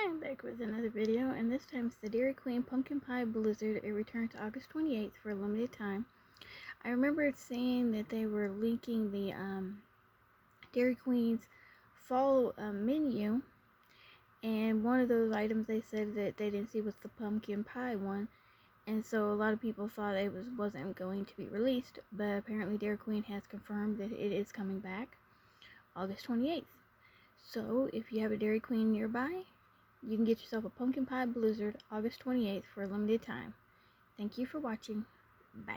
I'm back with another video, and this time it's the Dairy Queen Pumpkin Pie Blizzard. It returned to August 28th for a limited time. I remember saying that they were linking the Dairy Queen's fall menu, and one of those items they said that they didn't see was the pumpkin pie one, and so a lot of people thought it wasn't going to be released, but apparently Dairy Queen has confirmed that it is coming back August 28th. So if you have a Dairy Queen nearby, you can get yourself a Pumpkin Pie Blizzard August 28th for a limited time. Thank you for watching. Bye.